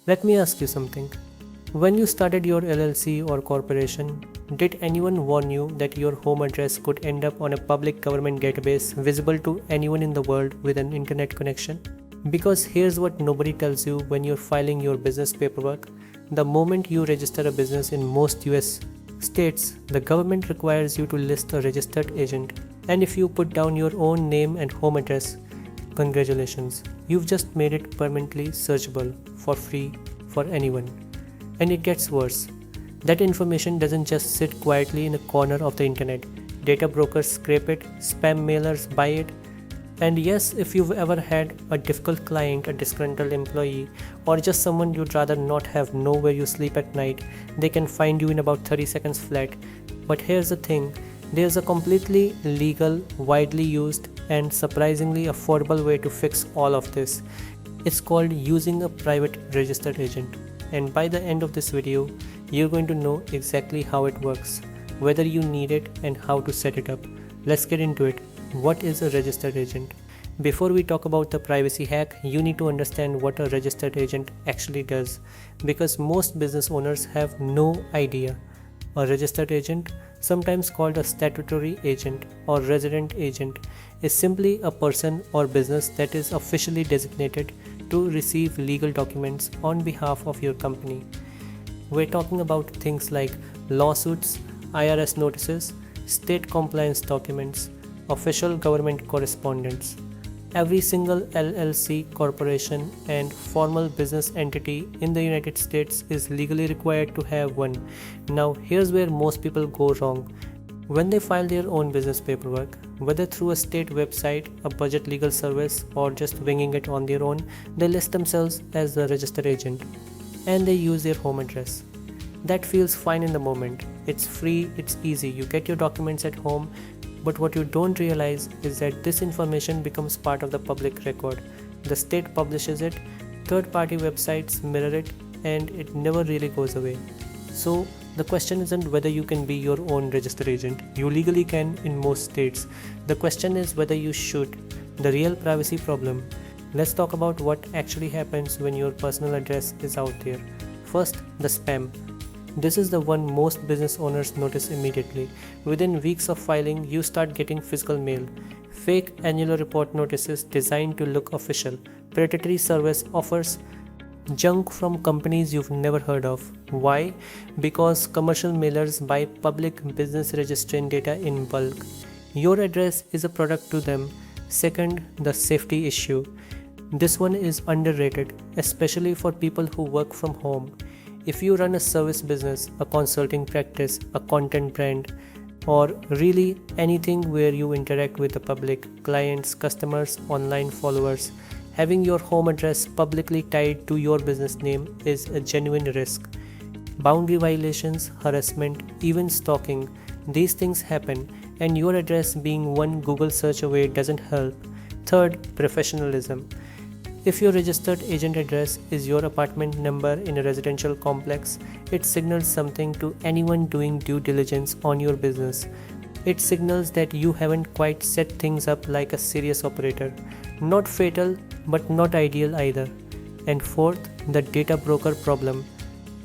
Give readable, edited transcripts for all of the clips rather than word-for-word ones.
Let me ask you something. When you started your LLC or corporation, did anyone warn you that your home address could end up on a public government database visible to anyone in the world with an internet connection? Because here's what nobody tells you when you're filing your business paperwork. The moment you register a business in most US states, the government requires you to list a registered agent. And if you put down your own name and home address, congratulations, you've just made it permanently searchable for free for anyone. And it gets worse. That information doesn't just sit quietly in a corner of the internet. Data brokers scrape it, spam mailers buy it, and yes, if you've ever had a difficult client, a disgruntled employee, or just someone you'd rather not have know where you sleep at night, they can find you in about 30 seconds flat. But here's the thing, there's a completely legal, widely used, and surprisingly affordable way to fix all of this. It's called using a private registered agent. And by the end of this video, you're going to know exactly how it works, whether you need it, and how to set it up. Let's get into it. What is a registered agent? Before we talk about the privacy hack, you need to understand what a registered agent actually does, because most business owners have no idea. A registered agent, sometimes called a statutory agent or resident agent, is simply a person or business that is officially designated to receive legal documents on behalf of your company. We're talking about things like lawsuits, IRS notices, state compliance documents, official government correspondence. Every single LLC, corporation, and formal business entity in the United States is legally required to have one. Now, here's where most people go wrong. When they file their own business paperwork, whether through a state website, a budget legal service, or just winging it on their own, they list themselves as the registered agent and they use their home address. That feels fine in the moment. It's free, it's easy, you get your documents at home. But what you don't realize is that this information becomes part of the public record. The state publishes it, third-party websites mirror it, and it never really goes away. So the question isn't whether you can be your own registered agent. You legally can in most states. The question is whether you should. The real privacy problem. Let's talk about what actually happens when your personal address is out there. First, the spam. This is the one most business owners notice immediately. Within weeks of filing, you start getting physical mail, fake annual report notices designed to look official, predatory service offers, junk from companies you've never heard of. Why? Because commercial mailers buy public business registration data in bulk. Your address is a product to them. Second, the safety issue. This one is underrated, especially for people who work from home. If you run a service business, a consulting practice, a content brand, or really anything where you interact with the public, clients, customers, online followers, having your home address publicly tied to your business name is a genuine risk. Boundary violations, harassment, even stalking, these things happen, and your address being one Google search away doesn't help. Third, professionalism. If your registered agent address is your apartment number in a residential complex, it signals something to anyone doing due diligence on your business. It signals that you haven't quite set things up like a serious operator. Not fatal, but not ideal either. And fourth, the data broker problem.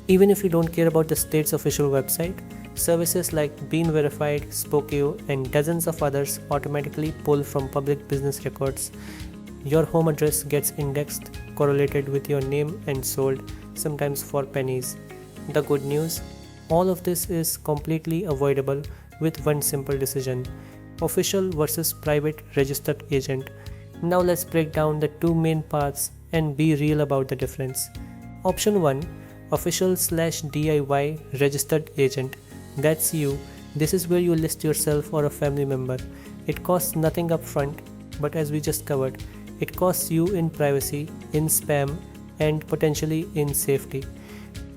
Even if you don't care about the state's official website, services like Bean Verified, Spokeo, and dozens of others automatically pull from public business records. Your home address gets indexed, correlated with your name, and sold, sometimes for pennies. The good news? All of this is completely avoidable with one simple decision: official versus private registered agent. Now let's break down the two main paths and be real about the difference. Option 1: official/DIY registered agent. That's you. This is where you list yourself or a family member. It costs nothing upfront, but as we just covered, it costs you in privacy, in spam, and potentially in safety.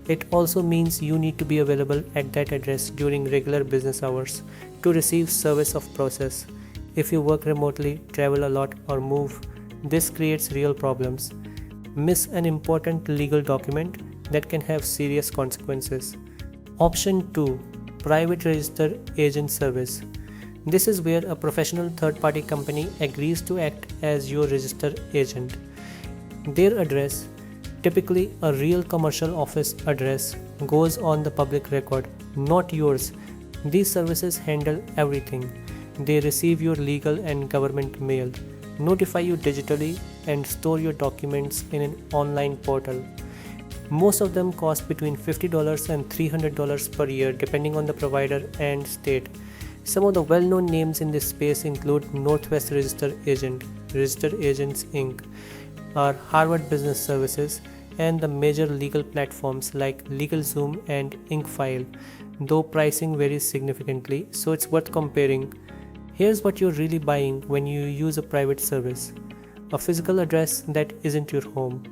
It also means you need to be available at that address during regular business hours to receive service of process. If you work remotely, travel a lot, or move, this creates real problems. Miss an important legal document that can have serious consequences. Option 2: private registered agent service. This is where a professional third-party company agrees to act as your registered agent. Their address, Typically, a real commercial office address goes on the public record, not yours. These services handle everything. They receive your legal and government mail, notify you digitally, and store your documents in an online portal. Most of them cost between $50 and $300 per year depending on the provider and state. Some of the well-known names in this space include Northwest Register Agent, Register Agents Inc., or Harvard Business Services, and the major legal platforms like LegalZoom and InkFile, though pricing varies significantly, so it's worth comparing. Here's what you're really buying when you use a private service: a physical address that isn't your home,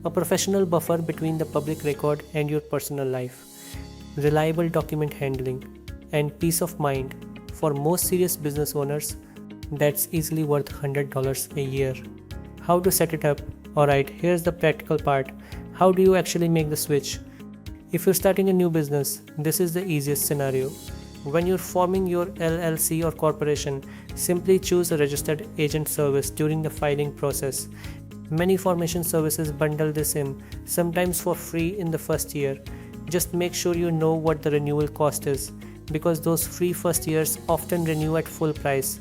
a professional buffer between the public record and your personal life, reliable document handling, and peace of mind. For most serious business owners, that's easily worth $100 a year. How to set it up? Alright, here's the practical part. How do you actually make the switch? If you're starting a new business, this is the easiest scenario. When you're forming your LLC or corporation, simply choose a registered agent service during the filing process. Many formation services bundle this in, sometimes for free in the first year. Just make sure you know what the renewal cost is, because those free first years often renew at full price.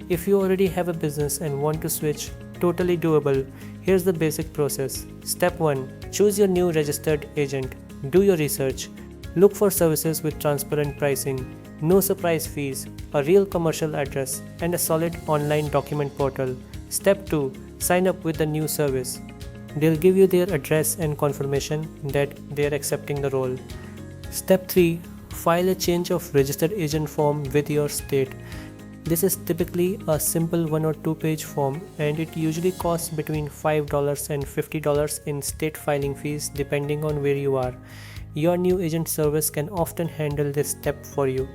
If you already have a business and want to switch, totally doable. Here's the basic process. Step 1. Choose your new registered agent. Do your research. Look for services with transparent pricing, no surprise fees, a real commercial address, and a solid online document portal. Step 2. Sign up with the new service. They'll give you their address and confirmation that they're accepting the role. Step 3. File a change of registered agent form with your state. This is typically a simple 1 or 2 page form, and it usually costs between $5 and $50 in state filing fees depending on where you are. Your new agent service can often handle this step for you.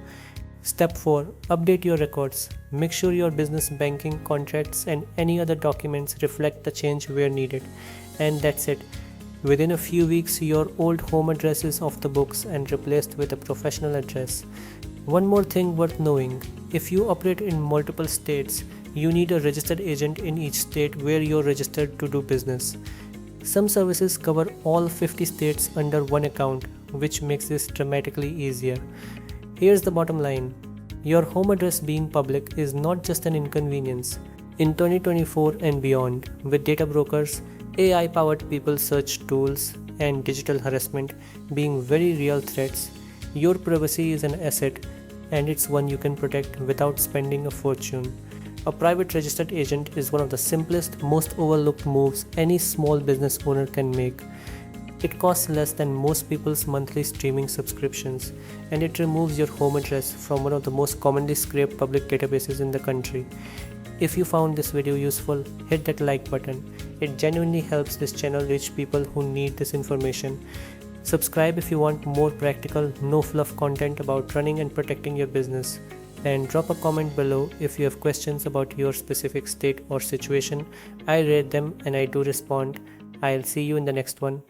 Step 4. Update your records. Make sure your business banking, contracts, and any other documents reflect the change where needed. And that's it. Within a few weeks, your old home address is off the books and replaced with a professional address. One more thing worth knowing: if you operate in multiple states, you need a registered agent in each state where you're registered to do business. Some services cover all 50 states under one account, which makes this dramatically easier. Here's the bottom line: your home address being public is not just an inconvenience. In 2024 and beyond, with data brokers, AI-powered people search tools, and digital harassment being very real threats, your privacy is an asset, and it's one you can protect without spending a fortune. A private registered agent is one of the simplest, most overlooked moves any small business owner can make. It costs less than most people's monthly streaming subscriptions, and it removes your home address from one of the most commonly scraped public databases in the country. If you found this video useful, hit that like button. It genuinely helps this channel reach people who need this information. Subscribe if you want more practical, no fluff content about running and protecting your business. And drop a comment below if you have questions about your specific state or situation. I read them and I do respond. I'll see you in the next one.